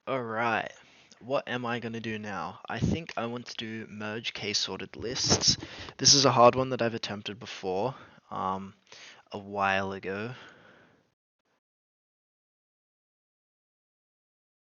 Alright, what am I going to do now? I think I want to do merge k-sorted lists. This is a hard one that I've attempted before, a while ago.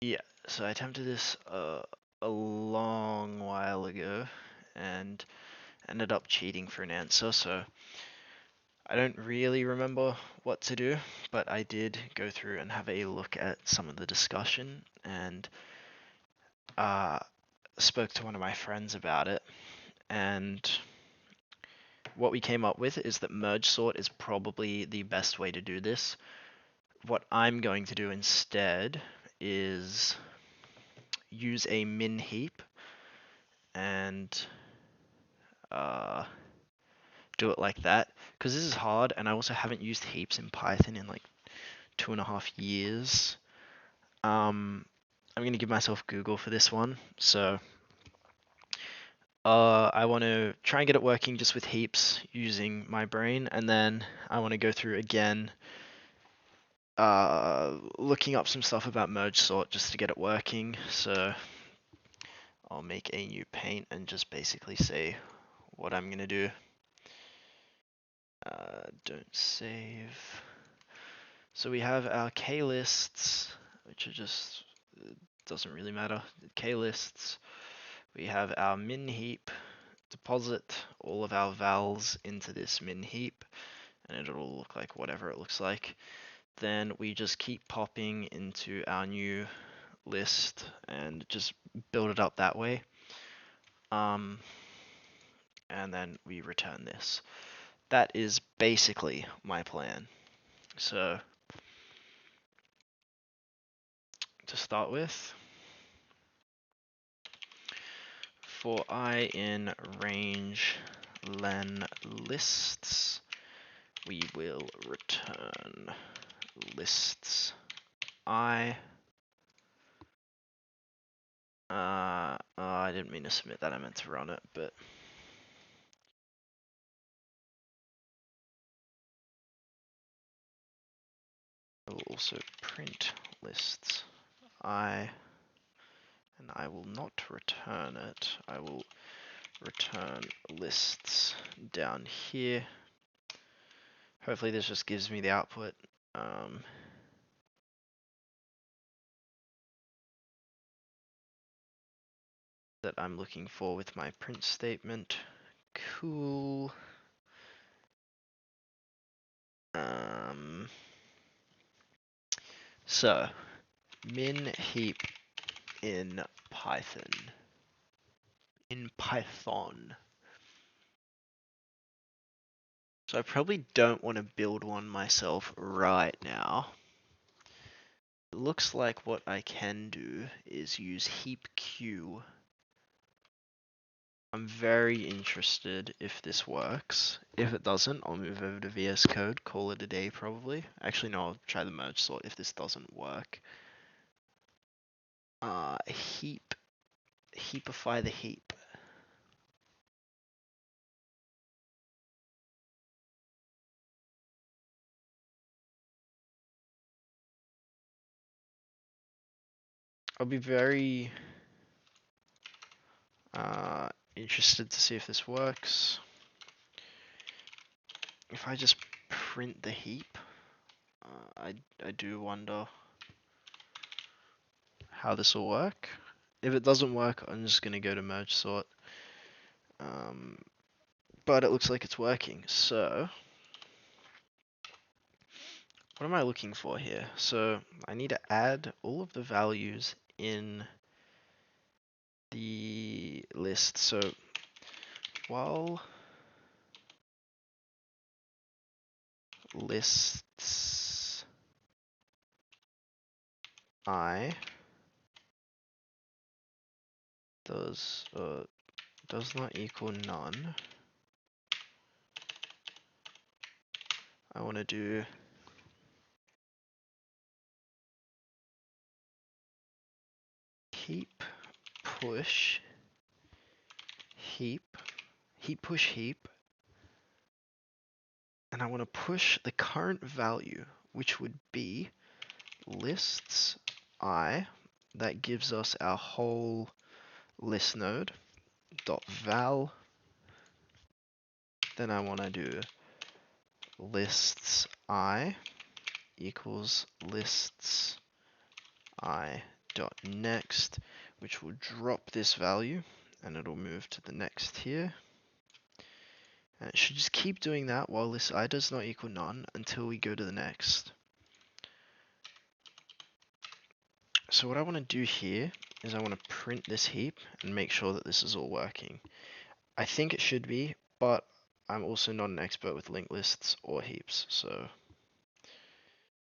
Yeah, so I attempted this a long while ago and ended up cheating for an answer, so I don't really remember what to do, but I did go through and have a look at some of the discussion and uh, spoke to one of my friends about it, and what we came up with is that merge sort is probably the best way to do this. What I'm going to do instead is use a min heap and uh, do it like that, because this is hard and I also haven't used heaps in Python in like 2.5 years. I'm going to give myself Google for this one, so I want to try and get it working just with heaps using my brain, and then I want to go through again looking up some stuff about merge sort just to get it working. So I'll make a new paint and just basically say what I'm gonna do. Don't save. So we have our k lists, which are just doesn't really matter. K lists. We have our min heap. Deposit all of our vals into this min heap, and it'll look like whatever it looks like. Then we just keep popping into our new list and just build it up that way. And then we return this. That is basically my plan. So to start with, for I in range len lists, we will return lists I. I didn't mean to submit that, I meant to run it, but I will also print lists I, and I will not return it. I will return lists down here. Hopefully this just gives me the output. That I'm looking for with my print statement. Cool. So min heap in Python. So I probably don't want to build one myself right now. It looks like what I can do is use heapq. I'm very interested if this works. If it doesn't, I'll move over to VS Code, call it a day probably. Actually, no, I'll try the merge sort if this doesn't work. Heapify the heap. I'll be very interested to see if this works. If I just print the heap, I do wonder how this will work. If it doesn't work, I'm just going to go to merge sort. But it looks like it's working, so what am I looking for here? So I need to add all of the values in the list. So while lists I does not equal none, I want to do heap push heap push heap, and I want to push the current value, which would be lists I that gives us our whole list node dot val. Then I want to do lists I equals lists I dot next, which will drop this value and it'll move to the next here. And it should just keep doing that while list I does not equal none until we go to the next. So what I want to do here is I want to print this heap and make sure that this is all working. I think it should be, but I'm also not an expert with linked lists or heaps, so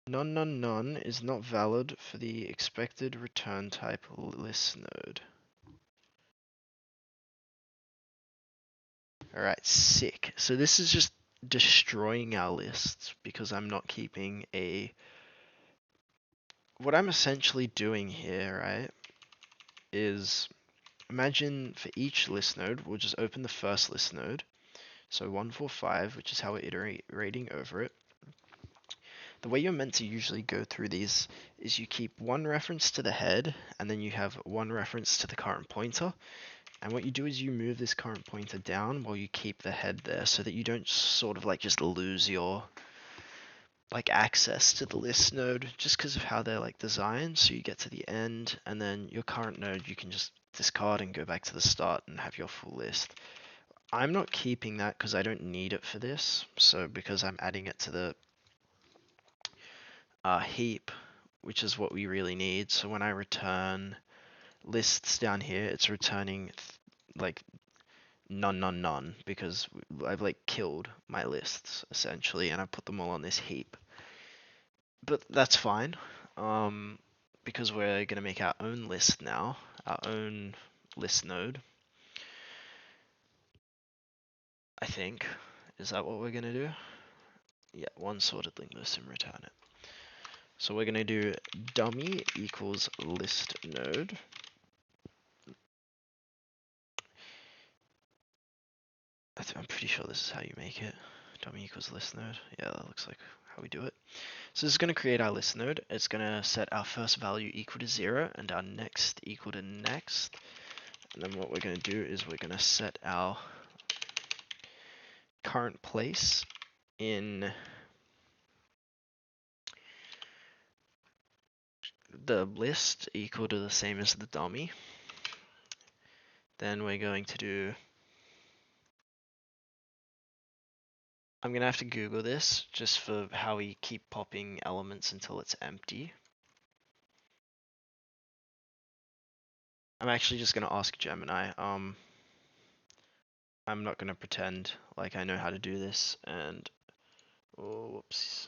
none none none is not valid for the expected return type list node. Alright, sick. So this is just destroying our lists because I'm not keeping a... What I'm essentially doing here, right, is imagine for each list node, we'll just open the first list node. So 145, which is how we're iterating over it. The way you're meant to usually go through these is you keep one reference to the head, and then you have one reference to the current pointer. And what you do is you move this current pointer down while you keep the head there so that you don't sort of like just lose your like access to the list node just because of how they're like designed. So you get to the end and then your current node you can just discard and go back to the start and have your full list. I'm not keeping that because I don't need it for this. So because I'm adding it to the heap, which is what we really need. So when I return lists down here, it's returning like none none none because I've like killed my lists essentially and I put them all on this heap. But that's fine, because we're gonna make our own list now, our own list node. I think. Is that what we're gonna do? Yeah, one sorted linked list and return it. So we're gonna do dummy equals list node. I'm pretty sure this is how you make it. Dummy equals list node. Yeah, that looks like how we do it. So this is going to create our list node. It's going to set our first value equal to 0 and our next equal to next. And then what we're going to do is we're going to set our current place in the list equal to the same as the dummy. Then we're going to do... I'm going to have to Google this just for how we keep popping elements until it's empty. I'm actually just going to ask Gemini. I'm not going to pretend like I know how to do this and... Oh, whoops.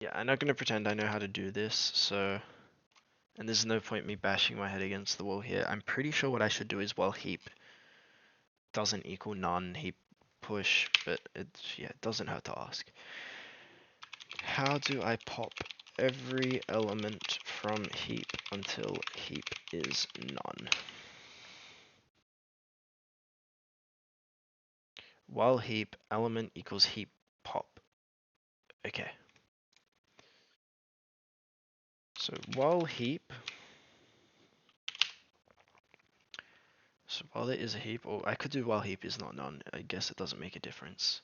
Yeah, I'm not going to pretend I know how to do this, so... And there's no point me bashing my head against the wall here. I'm pretty sure what I should do is while heap doesn't equal none, heap push, but yeah, it doesn't hurt to ask. How do I pop every element from heap until heap is none? While heap element equals heap pop. Okay. So while heap, so while there is a heap, or I could do while heap is not none. I guess it doesn't make a difference.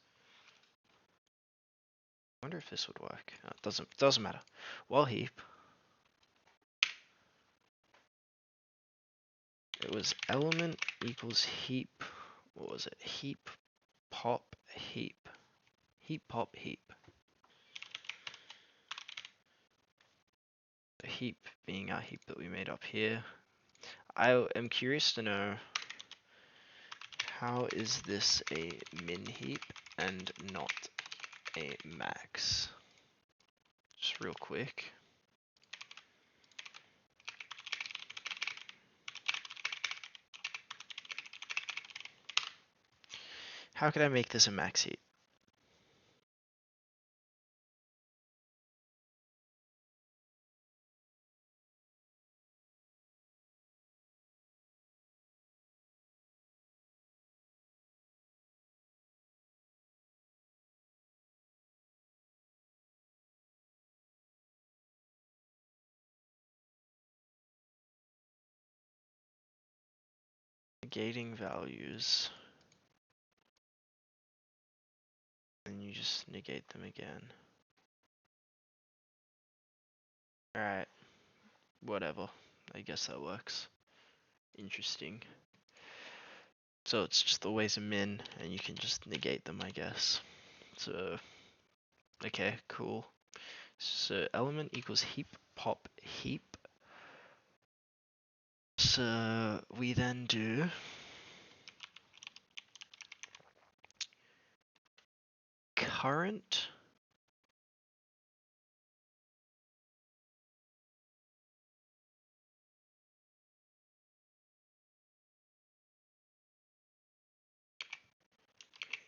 I wonder if this would work. No, it doesn't matter. While heap, it was element equals heap. What was it? Heap pop heap. Heap pop heap. The heap being our heap that we made up here. I am curious to know, how is this a min heap and not a max? Just real quick. How could I make this a max heap? negating values, and you just negate them again. Alright, whatever. I guess that works. Interesting. So it's just always a min, and you can just negate them, I guess. So, okay, cool. So element equals heap pop heap. So we then do current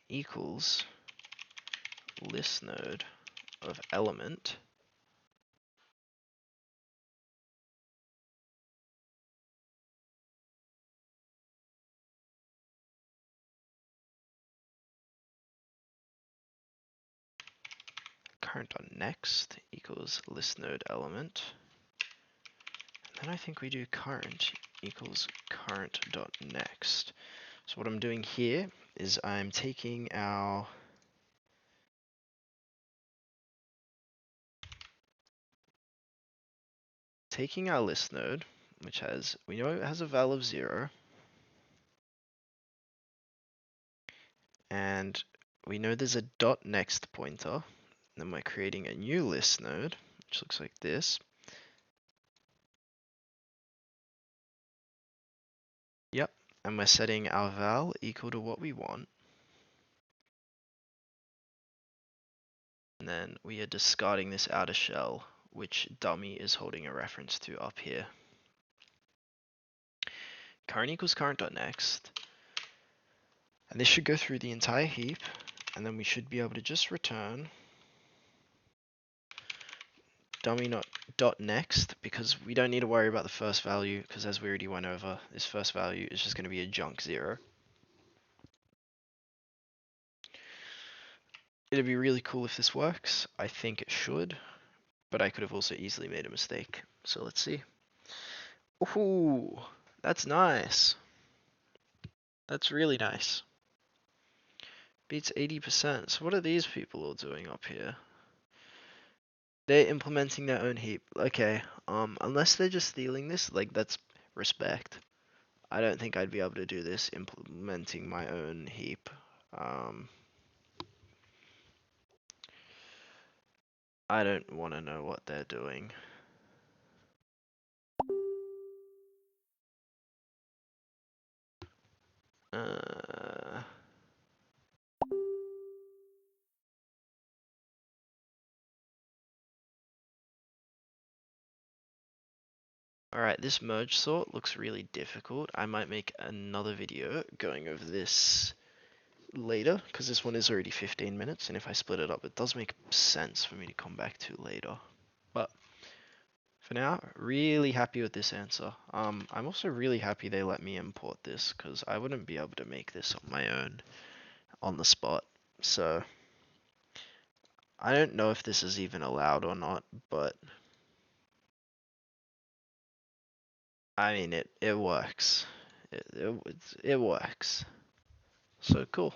equals list node of element current.next equals list node element. And then I think we do current equals current.next. So what I'm doing here is I'm taking our list node, which has, we know it has a val of 0, and we know there's a dot next pointer. Then we're creating a new list node, which looks like this. Yep, and we're setting our val equal to what we want. And then we are discarding this outer shell, which dummy is holding a reference to up here. Current equals current.next. And this should go through the entire heap, and then we should be able to just return dummy not dot next, because we don't need to worry about the first value, because as we already went over, this first value is just going to be a junk 0. It'd be really cool if this works. I think it should, but I could have also easily made a mistake. So let's see. Ooh, that's nice. That's really nice. Beats 80%. So what are these people all doing up here? They're implementing their own heap. Okay, unless they're just stealing this, like, that's respect. I don't think I'd be able to do this implementing my own heap. I don't want to know what they're doing. Alright, this merge sort looks really difficult. I might make another video going over this later, because this one is already 15 minutes, and if I split it up, it does make sense for me to come back to later. But for now, really happy with this answer. I'm also really happy they let me import this, because I wouldn't be able to make this on my own on the spot. So I don't know if this is even allowed or not, but I mean, it works. It works. So cool.